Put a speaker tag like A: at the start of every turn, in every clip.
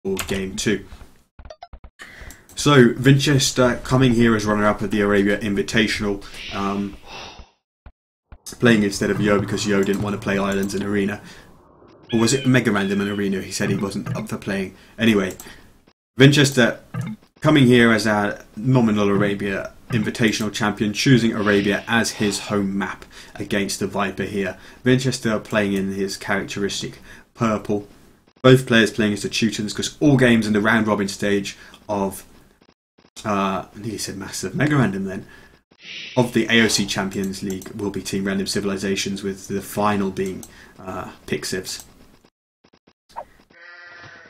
A: for game 2. So Vinchester coming here as runner-up of the Arabia Invitational, playing instead of Yo because Yo didn't want to play Islands and Arena. Or was it Mega Random and Arena? He said he wasn't up for playing. Anyway, Vinchester coming here as a nominal Arabia Invitational champion, choosing Arabia as his home map against TheViper here. Vinchester playing in his characteristic purple. Both players playing as the Teutons, because all games in the round robin stage of I think he said massive Mega Random then, of the AOC Champions League will be Team Random Civilizations, with the final being Pixivs.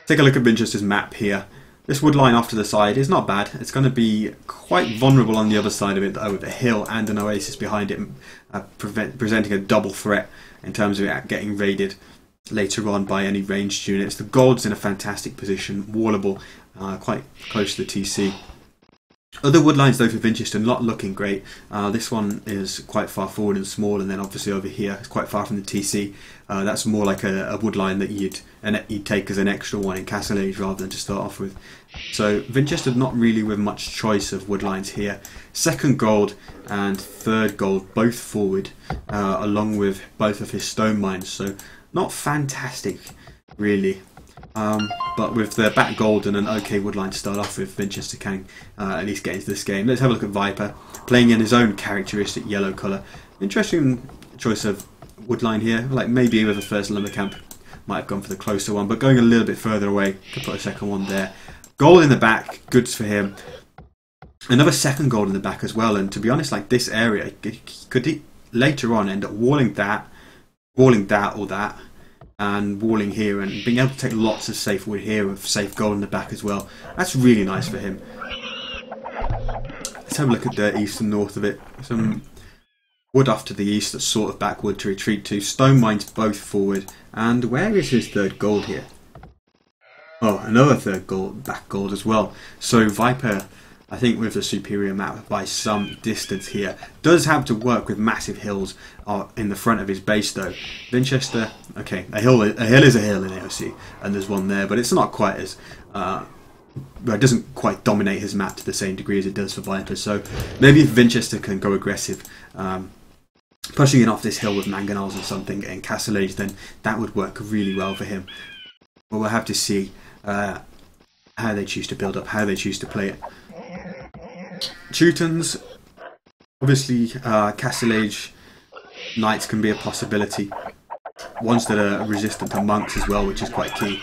A: Take a look at Vinchester's map here. This wood line off to the side is not bad. It's going to be quite vulnerable on the other side of it, though, with a hill and an oasis behind it, presenting a double threat in terms of it getting raided later on by any ranged units. The gold's in a fantastic position, wallable, quite close to the TC. Other wood lines though for Vinchester not looking great. This one is quite far forward and small, and then obviously over here it's quite far from the TC. That's more like a wood line that you'd take as an extra one in Castle Age rather than to start off with. So Vinchester not really with much choice of wood lines here. Second gold and third gold both forward, along with both of his stone mines. So not fantastic really. But with the back gold and an okay woodline to start off with, Vinchester can at least get into this game. Let's have a look at Viper, playing in his own characteristic yellow colour. Interesting choice of woodline here, like maybe with the first lumber camp might have gone for the closer one, but going a little bit further away, could put a second one there. Gold in the back, goods for him. Another second gold in the back as well, and to be honest, like this area, could he later on end up walling that or that, and walling here, and being able to take lots of safe wood here with safe gold in the back as well. That's really nice for him. Let's have a look at the east and north of it. Some wood off to the east that's sort of backward to retreat to. Stone mines both forward. And where is his third gold here? Oh, another third gold, back gold as well. So Viper, I think with the superior map by some distance here, does have to work with massive hills in the front of his base though. Vinchester, okay, a hill is a hill in AOC, and there's one there, but it's not quite as, it doesn't quite dominate his map to the same degree as it does for Viper. So maybe if Vinchester can go aggressive, pushing it off this hill with mangonels or something in Castle Age, then that would work really well for him. But we'll have to see how they choose to build up, how they choose to play it. Teutons, obviously Castle Age knights can be a possibility. Ones that are resistant to monks as well, which is quite key.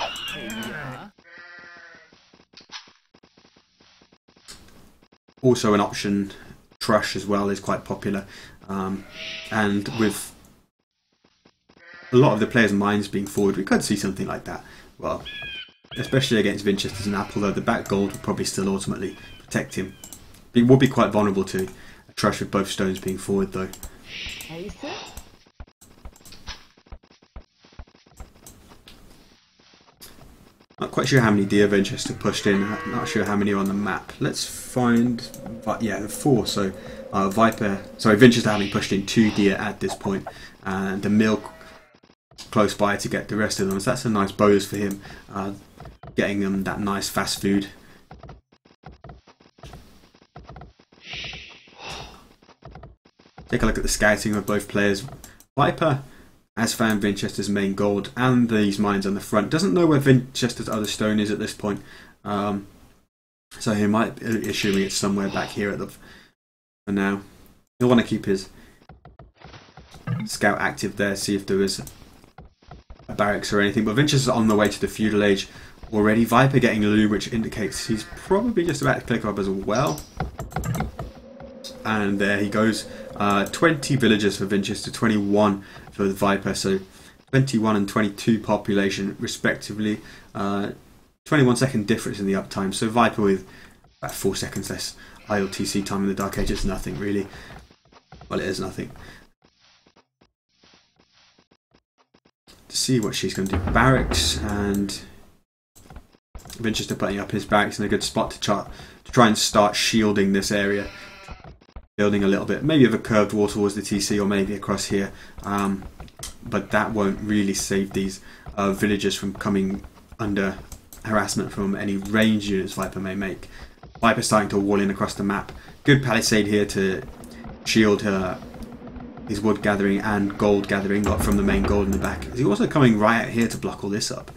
A: Also an option, Trush as well is quite popular. And with a lot of the players' minds being forward, we could see something like that. Well, especially against Vinchester's map, although the back gold would probably still ultimately protect him. It would be quite vulnerable to a Trush with both stones being forward though. Not quite sure how many deer Vinchester pushed in, not sure how many are on the map. Let's find, yeah, 4, so Vinchester having pushed in 2 deer at this point, and a mill close by to get the rest of them, so that's a nice bonus for him, getting them that nice fast food. Take a look at the scouting of both players. Viper has found Vinchester's main gold and these mines on the front. Doesn't know where Vinchester's other stone is at this point. So he might be assuming it's somewhere back here at the for now. He'll want to keep his scout active there, see if there is a barracks or anything. But Vinchester's on the way to the feudal age already. Viper getting Lou, which indicates he's probably just about to click up as well. And there he goes. 20 villagers for Vinchester, 21 for the Viper, so 21 and 22 population respectively. 21-second difference in the uptime, so Viper with about 4 seconds less ILTC time in the Dark Age is nothing really. Well, it is nothing. To see what she's going to do. Barracks, and Vinchester putting up his barracks in a good spot to try and start shielding this area. Building a little bit, maybe with a curved wall towards the TC or maybe across here, but that won't really save these villagers from coming under harassment from any range units Viper may make. Viper starting to wall in across the map. Good palisade here to shield his wood gathering and gold gathering from the main gold in the back. Is he also coming right out here to block all this up?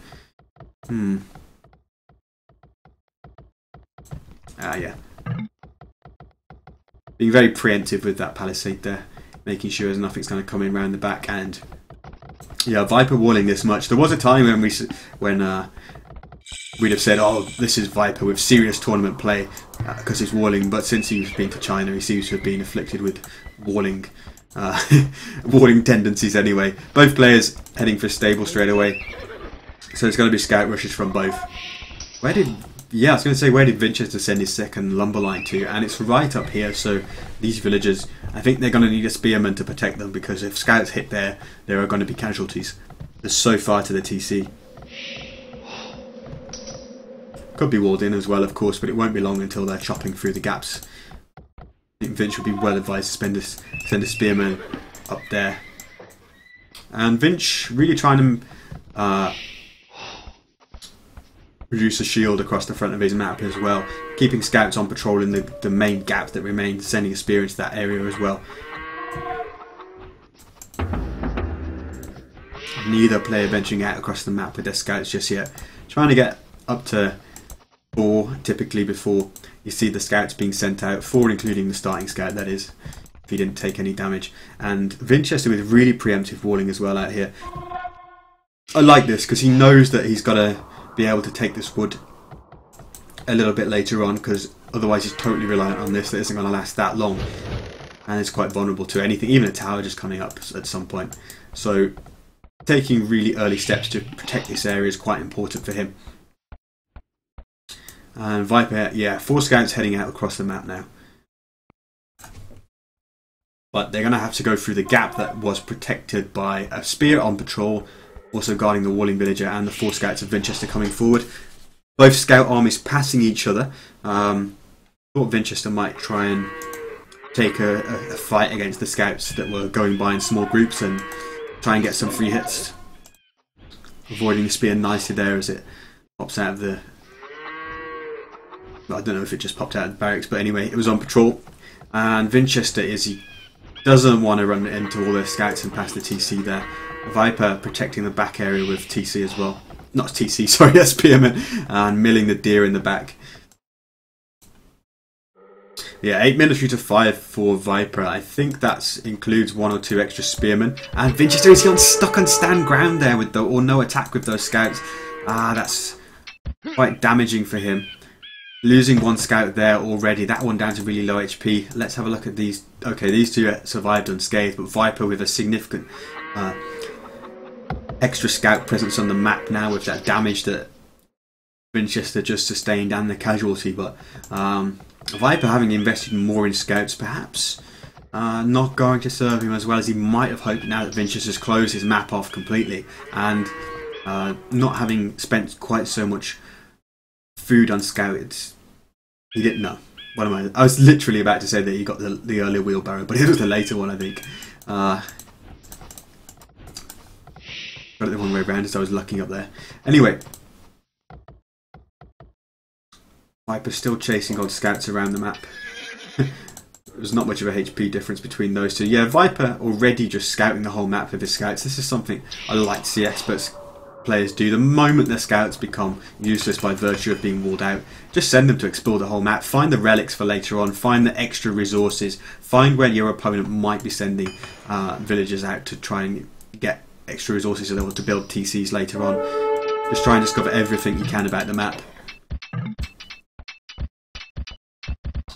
A: Yeah. Being very preemptive with that palisade there, making sure nothing's going to come in around the back. And yeah, Viper walling this much. There was a time when we'd have said, oh, this is Viper with serious tournament play because he's walling, but since he's been to China, he seems to have been afflicted with walling walling tendencies anyway. Both players heading for stable straight away, so it's going to be scout rushes from both. I was going to say, where did Vinchester send his second lumber line to? And it's right up here, so these villagers, I think they're going to need a spearman to protect them, because if scouts hit there are going to be casualties. There's so far to the TC. Could be walled in as well, of course, but it won't be long until they're chopping through the gaps. I think Vinch would be well advised to send a spearman up there. And Vinch really trying to produce a shield across the front of his map as well, keeping scouts on patrol in the main gap that remains, sending a spear into that area as well. Neither player venturing out across the map with their scouts just yet. Trying to get up to 4 typically before you see the scouts being sent out. 4 including the starting scout, that is, if he didn't take any damage. And Vinchester with really preemptive walling as well out here. I like this because he knows that he's got to be able to take this wood a little bit later on, because otherwise he's totally reliant on this that isn't going to last that long, and it's quite vulnerable to anything, even a tower just coming up at some point. So taking really early steps to protect this area is quite important for him. And Viper, yeah, 4 scouts heading out across the map now, but they're going to have to go through the gap that was protected by a spear on patrol, also guarding the walling villager, and the 4 scouts of Vinchester coming forward. Both scout armies passing each other. Thought Vinchester might try and take a fight against the scouts that were going by in small groups and try and get some free hits. Avoiding the spear nicely there as it pops out of the... Well, I don't know if it just popped out of the barracks, but anyway, it was on patrol. And Vinchester he doesn't want to run into all their scouts and pass the TC there. Viper protecting the back area with TC as well. Not TC, sorry, that's Spearman. And milling the deer in the back. Yeah, 8 military to 5 for Viper. I think that includes 1 or 2 extra spearmen. And Vinchester is stuck on stand ground there with or no attack with those scouts. That's quite damaging for him. Losing 1 scout there already. That one down to really low HP. Let's have a look at these. Okay, these 2 survived unscathed, but Viper with a significant extra scout presence on the map now with that damage that Vinchester just sustained and the casualty. But Viper, having invested more in scouts, perhaps not going to serve him as well as he might have hoped now that Vinchester's closed his map off completely, and not having spent quite so much food on scouts. He didn't know. What am I was literally about to say that he got the early wheelbarrow, but it was the later one, I think. Got it the wrong way around as I was looking up there. Anyway, Viper's still chasing old scouts around the map. There's not much of a HP difference between those 2. Yeah, Viper already just scouting the whole map with his scouts. This is something I like to see players do. The moment their scouts become useless by virtue of being walled out, just send them to explore the whole map. Find the relics for later on. Find the extra resources. Find where your opponent might be sending villagers out to try and get extra resources so they want to build TCs later on. Just try and discover everything you can about the map.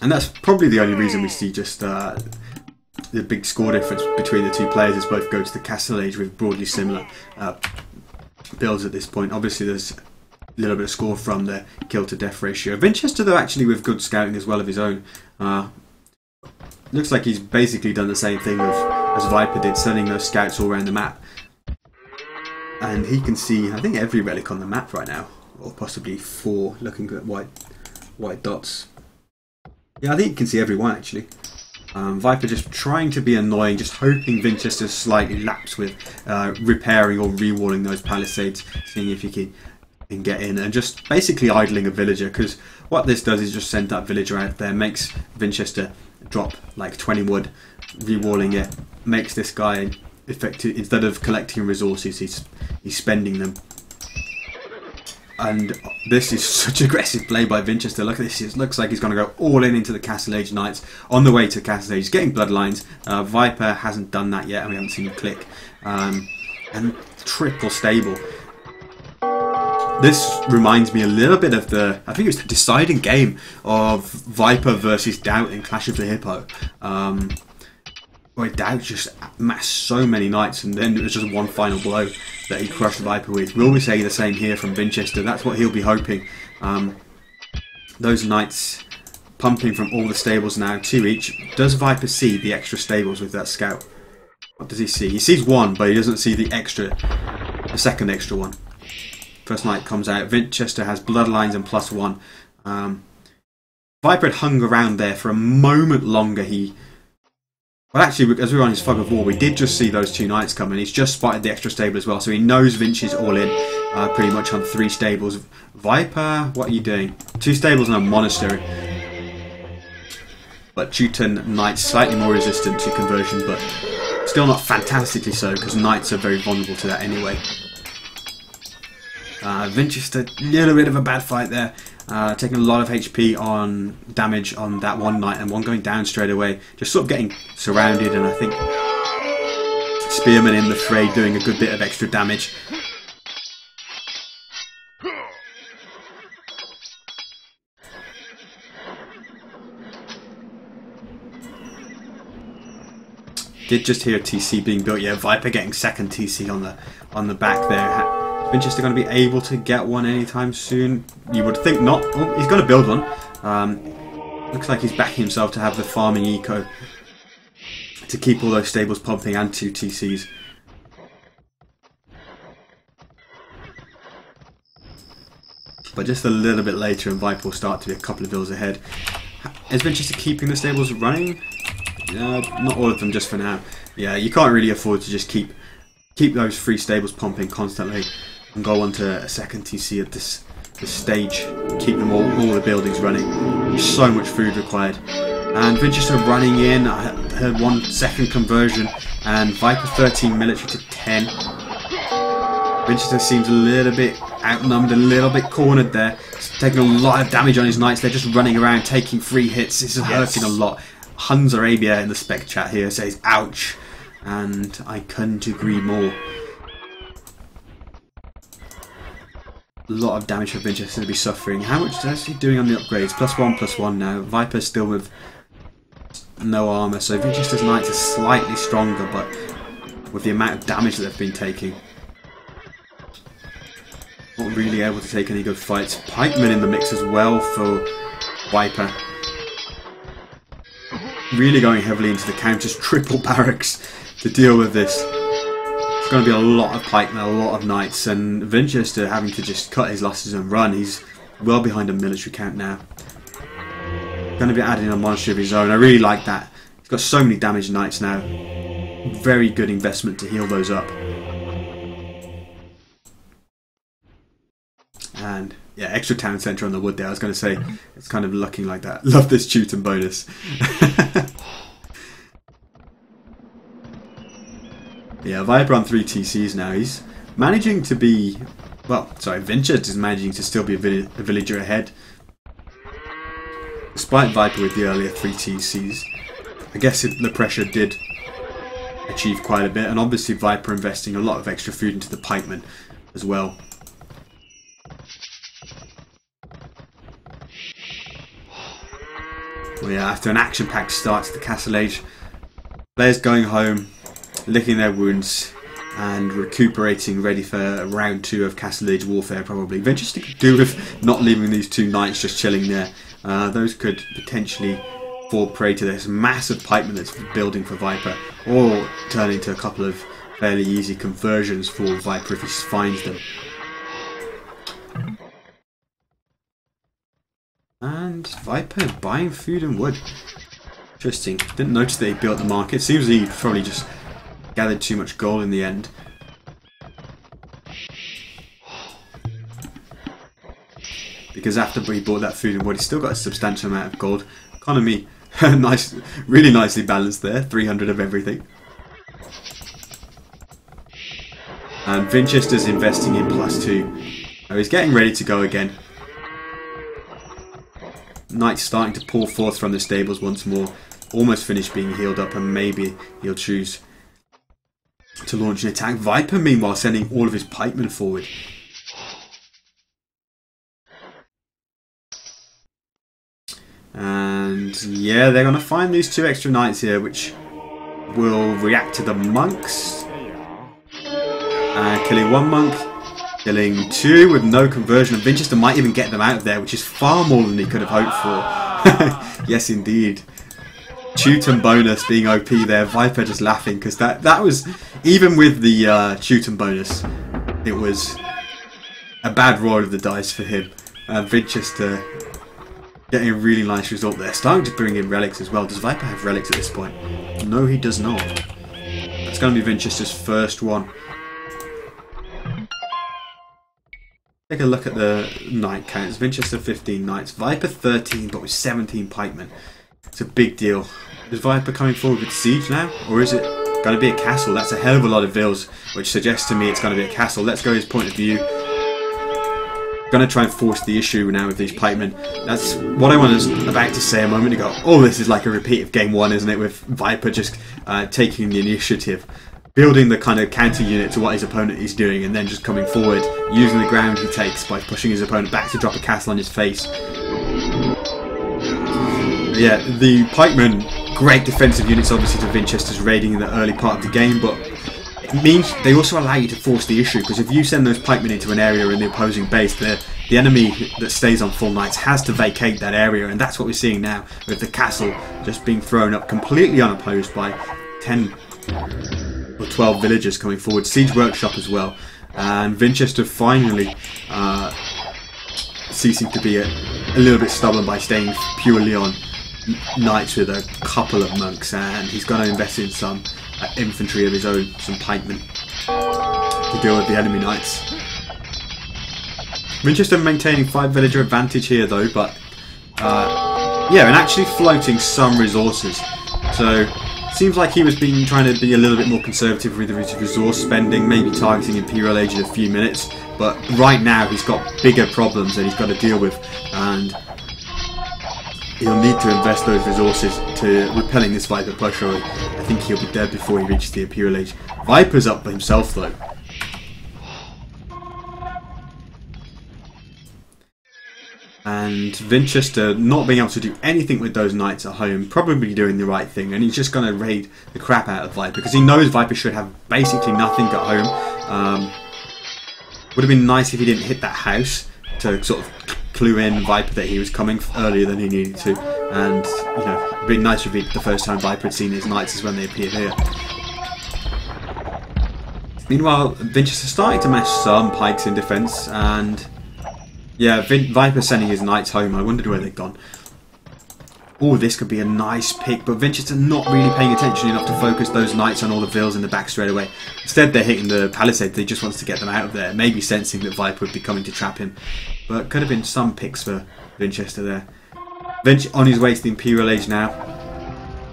A: And that's probably the only reason we see just the big score difference between the 2 players, as both go to the Castle Age with broadly similar builds at this point. Obviously there's a little bit of score from the kill to death ratio. Vinchester, though, actually with good scouting as well of his own. Looks like he's basically done the same thing as Viper did, sending those scouts all around the map. And he can see, I think, every relic on the map right now, or possibly 4, looking at white dots. Yeah, I think you can see every one actually. Viper just trying to be annoying, just hoping Vinchester slightly laps with repairing or rewalling those palisades, seeing if he can can get in, and just basically idling a villager, because what this does is just send that villager out there, makes Vinchester drop like 20 wood, rewalling it, makes this guy effective. Instead of collecting resources, he's spending them. And this is such aggressive play by Vinchester. Look at this, it looks like he's going to go all in into the Castle Age Knights on the way to Castle Age. He's getting bloodlines. Viper hasn't done that yet, and we haven't seen him click. And triple stable. This reminds me a little bit of I think it was the deciding game of Viper versus Doubt in Clash of the Hippo. Where Doubt just amassed so many knights, and then it was just one final blow that he crushed Viper with. Will we say the same here from Vinchester? That's what he'll be hoping. Those knights pumping from all the stables now, 2 each. Does Viper see the extra stables with that scout? What does he see? He sees one, but he doesn't see the second extra one. First knight comes out. Vinchester has bloodlines and +1. Viper had hung around there for a moment longer. Well, actually, as we were on his fog of war, we did just see those 2 knights come, and he's just spotted the extra stable as well, so he knows Vinch is all in, pretty much on 3 stables. Viper, what are you doing? 2 stables and a monastery. But Teuton knights slightly more resistant to conversion, but still not fantastically so, because knights are very vulnerable to that anyway. Vinchester, a little bit of a bad fight there. Taking a lot of HP on damage on that one knight, and one going down straight away. Just sort of getting surrounded, and I think Spearman in the fray doing a good bit of extra damage. Did just hear TC being built. Yeah, Viper getting second TC on the back there. Vinchester going to be able to get one anytime soon? You would think not. Oh, he's going to build one. Looks like he's backing himself to have the farming eco to keep all those stables pumping, and 2 TCs. But just a little bit later, and Viper will start to be a couple of bills ahead. Is Vinchester keeping the stables running? Not all of them, just for now. Yeah, you can't really afford to just keep those 3 stables pumping constantly and go on to a second TC at this stage. Keep them all the buildings running. There's so much food required. And Vinchester running in. I heard 1 second conversion, and Viper 13 military to 10. Vinchester seems a little bit outnumbed, a little bit cornered there. He's taking a lot of damage on his knights. They're just running around taking 3 hits. This is hurting a lot. Hans Arabia in the spec chat here says ouch, and I couldn't agree more. A lot of damage for Vinchester to be suffering. How much is he doing on the upgrades? +1/+1 now. Viper's still with no armour, so Vinchester's knights are slightly stronger, but with the amount of damage that they've been taking, not really able to take any good fights. Pikemen in the mix as well for Viper. Really going heavily into the counters, triple barracks to deal with this. It's going to be a lot of pikemen, a lot of knights, and Vinchester having to just cut his losses and run. He's well behind a military count now. Going to be adding a monastery of his own. I really like that. He's got so many damaged knights now. Very good investment to heal those up. And yeah, extra town centre on the wood there. I was going to say, it's kind of looking like that. Love this Teuton bonus. Yeah, Viper on 3 TCs now. He's managing to be... Well, sorry, Vinchester is managing to still be a villager ahead. Despite Viper with the earlier 3 TCs. I guess the pressure did achieve quite a bit. And obviously Viper investing a lot of extra food into the pikemen as well. Well, yeah, after an action-packed start to the Castle Age, players going home, licking their wounds, and recuperating, ready for round 2 of Castle Age warfare probably. Vinchester could do with not leaving these 2 knights just chilling there. Those could potentially fall prey to this massive pikeman that's building for Viper, or turn into a couple of fairly easy conversions for Viper if he finds them. And Viper buying food and wood. Interesting. Didn't notice that he built the market. Seems he probably just gathered too much gold in the end. because after he bought that food and water, he's still got a substantial amount of gold. Economy, nice, really nicely balanced there. 300 of everything. And Vinchester's investing in +2. Oh, he's getting ready to go again. Knight's starting to pour forth from the stables once more. Almost finished being healed up, and maybe he'll choose to launch an attack. Viper, meanwhile, sending all of his pikemen forward. And yeah, they're going to find these 2 extra knights here, which will react to the monks. Killing 1 monk, killing 2 with no conversion. And Vinchester might even get them out of there, which is far more than he could have hoped for. Yes, indeed. Teuton bonus being OP there. Viper just laughing because that was, even with the Teuton bonus, it was a bad roll of the dice for him. Vinchester getting a really nice result there. Starting to bring in relics as well. Does Viper have relics at this point? No, he does not. That's going to be Vinchester's first one. Take a look at the knight counts. Vinchester 15 knights, Viper 13, but with 17 pikemen. It's a big deal. Is Viper coming forward with siege now, or is it going to be a castle? That's a hell of a lot of vills, which suggests to me it's going to be a castle. Let's go his point of view. Going to try and force the issue now with these pikemen. That's what I was about to say a moment ago. Oh, this is like a repeat of game 1, isn't it? With Viper just taking the initiative, building the kind of counter unit to what his opponent is doing, and then just coming forward, using the ground he takes by pushing his opponent back to drop a castle on his face. Yeah, the pikemen, great defensive units obviously to Vinchester's raiding in the early part of the game, but it means they also allow you to force the issue, because if you send those pikemen into an area in the opposing base, the enemy that stays on full knights has to vacate that area, and that's what we're seeing now with the castle just being thrown up completely unopposed by 10 or 12 villagers coming forward. Siege workshop as well, and Vinchester finally ceasing to be a little bit stubborn by staying purely on knights with a couple of monks, and he's going to invest in some infantry of his own, some pikemen, to deal with the enemy knights. Vinchester maintaining 5 villager advantage here though, but yeah, and actually floating some resources. So seems like he was trying to be a little bit more conservative with his resource spending, maybe targeting Imperial Age in a few minutes, but right now he's got bigger problems that he's got to deal with, and he'll need to invest those resources to repelling this Viper push, or I think he'll be dead before he reaches the Imperial Age. Viper's up for himself though. And Vinchester not being able to do anything with those knights at home, probably doing the right thing, and he's just going to raid the crap out of Viper, because he knows Viper should have basically nothing at home. Would have been nice if he didn't hit that house to sort of clue in Viper that he was coming earlier than he needed to, and you know, it'd be nice if the first time Viper had seen his knights is when they appeared here. Meanwhile, Vinchester starting to mash some pikes in defence, and yeah, Viper sending his knights home. I wondered where they'd gone. Oh, this could be a nice pick, but Vinchester not really paying attention enough to focus those knights on all the vills in the back straight away. Instead, they're hitting the palisade. He just wants to get them out of there, maybe sensing that Viper would be coming to trap him. But could have been some picks for Vinchester there. On his way to the Imperial Age now.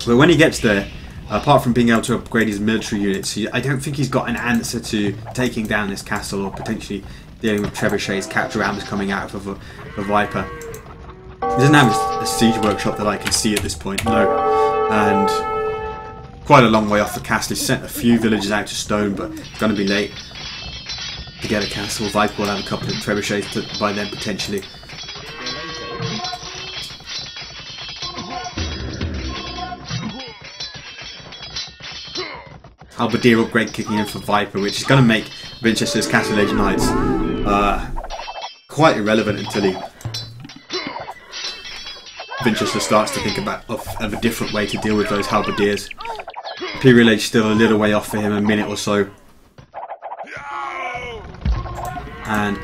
A: But when he gets there, apart from being able to upgrade his military units, I don't think he's got an answer to taking down this castle, or potentially dealing with trebuchets, capture rams coming out of a Viper. He doesn't have a siege workshop that I can see at this point, no. And quite a long way off the castle. He's sent a few villagers out to stone, but it's going to be late to get a castle. Viper will have a couple of trebuchets by then, potentially. Halberdier upgrade kicking in for Viper, which is going to make Vinchester's Castle Age Knights quite irrelevant until Vinchester starts to think about of a different way to deal with those Halberdiers. Imperial Age still a little way off for him, a minute or so. And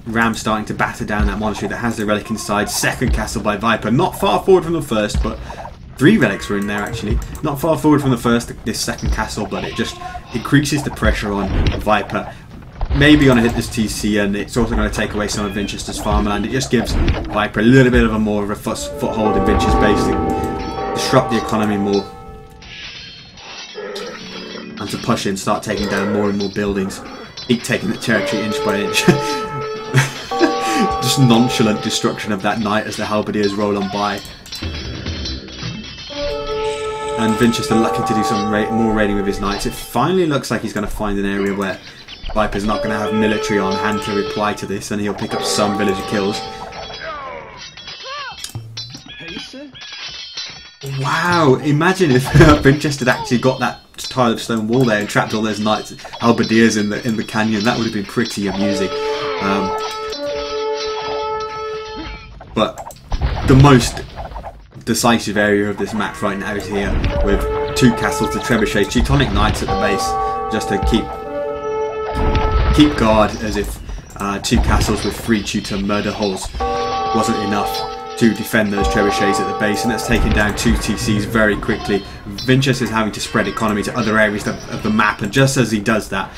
A: Ram starting to batter down that monastery that has the relic inside. Second castle by Viper, not far forward from the first, but 3 relics were in there actually. Not far forward from the first, this second castle, but it just increases the pressure on Viper. maybe going to hit this TC, and it's also going to take away some of Vinchester's farmland. It just gives Viper a little bit of a more of a foothold in Vinch's base to disrupt the economy more, and to push in, start taking down more and more buildings, keep taking the territory inch by inch. Just nonchalant destruction of that knight as the halberdiers roll on by. And Vinchester looking to do some more raiding with his knights. It finally looks like he's going to find an area where Viper's not going to have military on hand to reply to this, and he'll pick up some villager kills. Wow, imagine if Vinchester had actually got that tile of stone wall there and trapped all those knights, halberdiers in the canyon. That would have been pretty amusing. But the most decisive area of this map right now is here, with 2 castles, the trebuchets, Teutonic knights at the base, just to keep guard, as if 2 castles with 3 Teuton murder holes wasn't enough to defend those trebuchets at the base, and that's taken down 2 TCs very quickly. Vinchester is having to spread economy to other areas of the map, and just as he does that,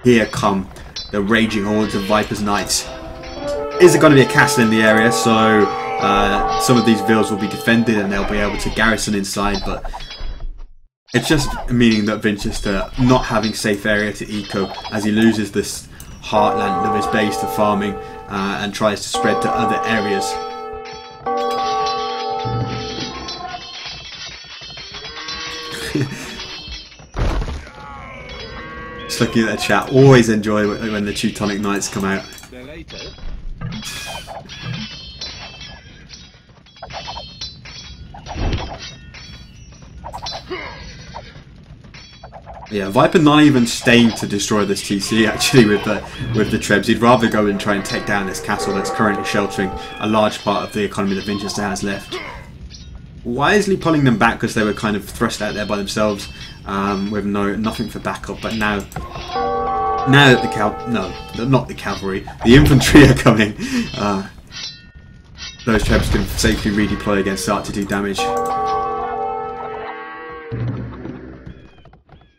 A: here come the raging hordes of Viper's knights. Is there going to be a castle in the area? So some of these villas will be defended and they'll be able to garrison inside, but it's just meaning that Vinchester not having safe area to eco as he loses this heartland of his base to farming and tries to spread to other areas. Just looking at the chat, always enjoy when the Teutonic Knights come out. Yeah, Viper not even staying to destroy this TC actually with the Trebs. He'd rather go and try and take down this castle that's currently sheltering a large part of the economy that Vinchester has left. Wisely pulling them back because they were kind of thrust out there by themselves with nothing for backup. But now that not the cavalry, the infantry are coming. Those Trebs can safely redeploy again, start to do damage.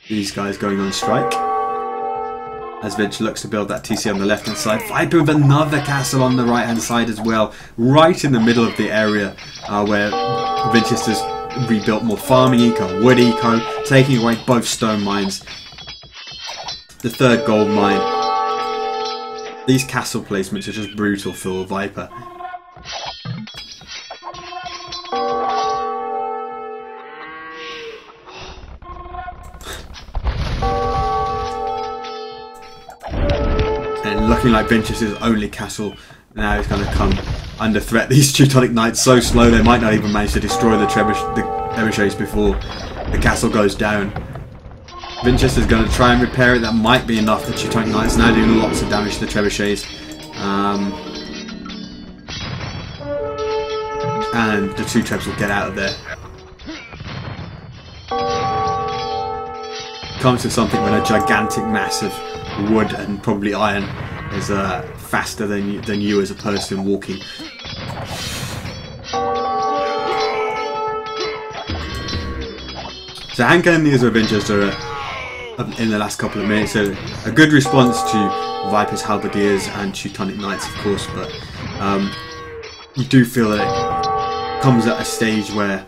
A: These guys going on strike. As Vinch looks to build that TC on the left hand side. Viper with another castle on the right hand side as well. Right in the middle of the area where Vinchester's rebuilt more farming eco, wood eco, taking away both stone mines. The 3rd gold mine. These castle placements are just brutal for Viper. Looking like Vinchester's only castle now is going to come under threat. These Teutonic Knights so slow they might not even manage to destroy the trebuchets before the castle goes down. Vinchester's going to try and repair it. That might be enough. The Teutonic Knights now doing lots of damage to the trebuchets. And the 2 trebs will get out of there. Comes to something when a gigantic mass of wood and probably iron is faster than you as a person walking. So hand cannons of Vinchester in the last couple of minutes. So a good response to Viper's halberdiers and Teutonic Knights, of course, but you do feel that it comes at a stage where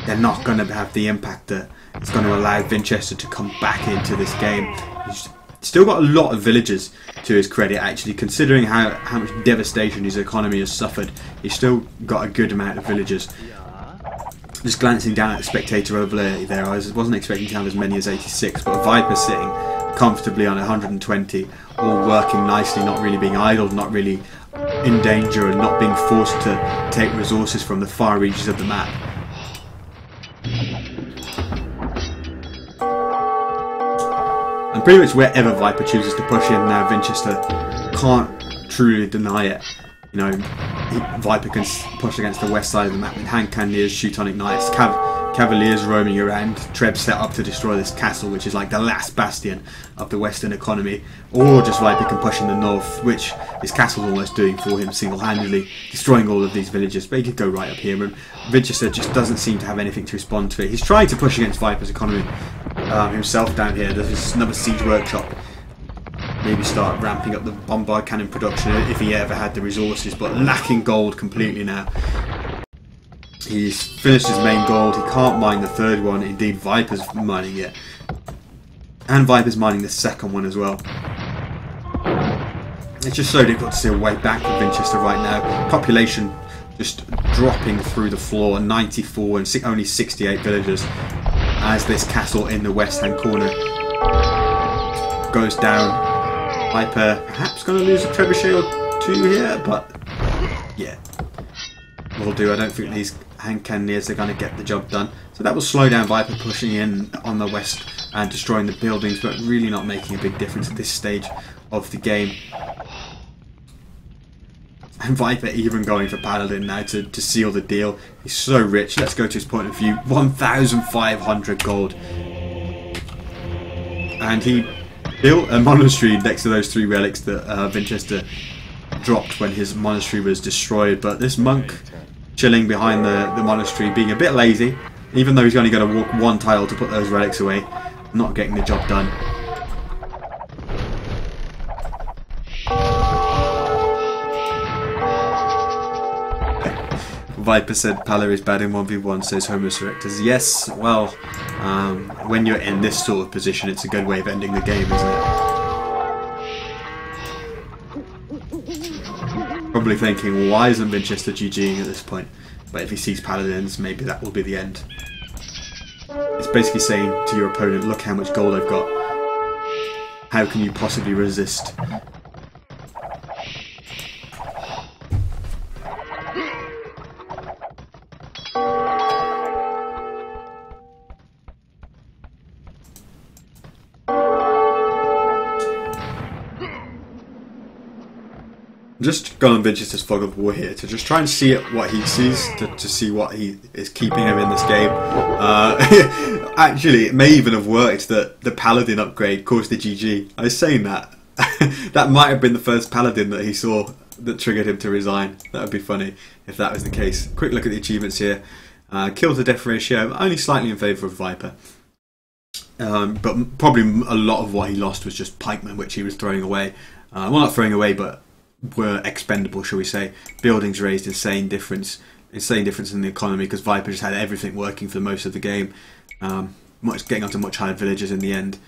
A: they're not going to have the impact that it's going to allow Vinchester to come back into this game. He's still got a lot of villagers to his credit, actually, considering how much devastation his economy has suffered. He's still got a good amount of villagers. Just glancing down at the spectator overlay there, I wasn't expecting to have as many as 86, but Viper sitting comfortably on 120, all working nicely, not really being idle, not really in danger, and not being forced to take resources from the far reaches of the map. And pretty much wherever Viper chooses to push in now, Vinchester can't truly deny it. You know, Viper can push against the west side of the map with hand cannoneers, Teutonic Knights, Cavaliers roaming around, Trebs set up to destroy this castle, which is like the last bastion of the western economy. Or just Viper can push in the north, which his castle's almost doing for him single-handedly, destroying all of these villages. But he could go right up here, and Vinchester just doesn't seem to have anything to respond to it. He's trying to push against Viper's economy himself down here. There's another siege workshop maybe start ramping up the bombard cannon production if he ever had the resources, but lacking gold completely now. He's finished his main gold, he can't mine the third one, indeed Viper's mining it. And Viper's mining the second one as well. It's just so difficult to see a way back for Vinchester right now. Population just dropping through the floor, 94 and only 68 villagers, as this castle in the west hand corner goes down. Viper perhaps going to lose a trebuchet or two here, but yeah, will do. I don't think these hand cannoneers are going to get the job done. So that will slow down Viper pushing in on the west and destroying the buildings, but really not making a big difference at this stage of the game. And Viper even going for Paladin now to seal the deal. He's so rich. Let's go to his point of view. 1,500 gold. And he built a monastery next to those 3 relics that Vinchester dropped when his monastery was destroyed. But this monk chilling behind the monastery, being a bit lazy, even though he's only going to walk 1 tile to put those relics away, not getting the job done. Viper said Pala is bad in 1v1, says Homo Erectus. Yes, well, when you're in this sort of position, it's a good way of ending the game, isn't it? Probably thinking, well, why isn't Vinchester GGing at this point? But if he sees Paladins, maybe that will be the end. It's basically saying to your opponent, look how much gold I've got. How can you possibly resist? Just gone on Vinchester's Fog of War here to just try and see what he sees, to see what he is keeping him in this game. Actually, it may even have worked that the Paladin upgrade caused the GG. I was saying that. That might have been the first Paladin that he saw that triggered him to resign. That would be funny if that was the case. Quick look at the achievements here. Kill to death ratio, only slightly in favour of Viper. But probably a lot of what he lost was just pikemen, which he was throwing away. Well, not throwing away, but were expendable, shall we say. Buildings raised, insane difference in the economy, because Viper just had everything working for most of the game, getting onto much higher villages in the end,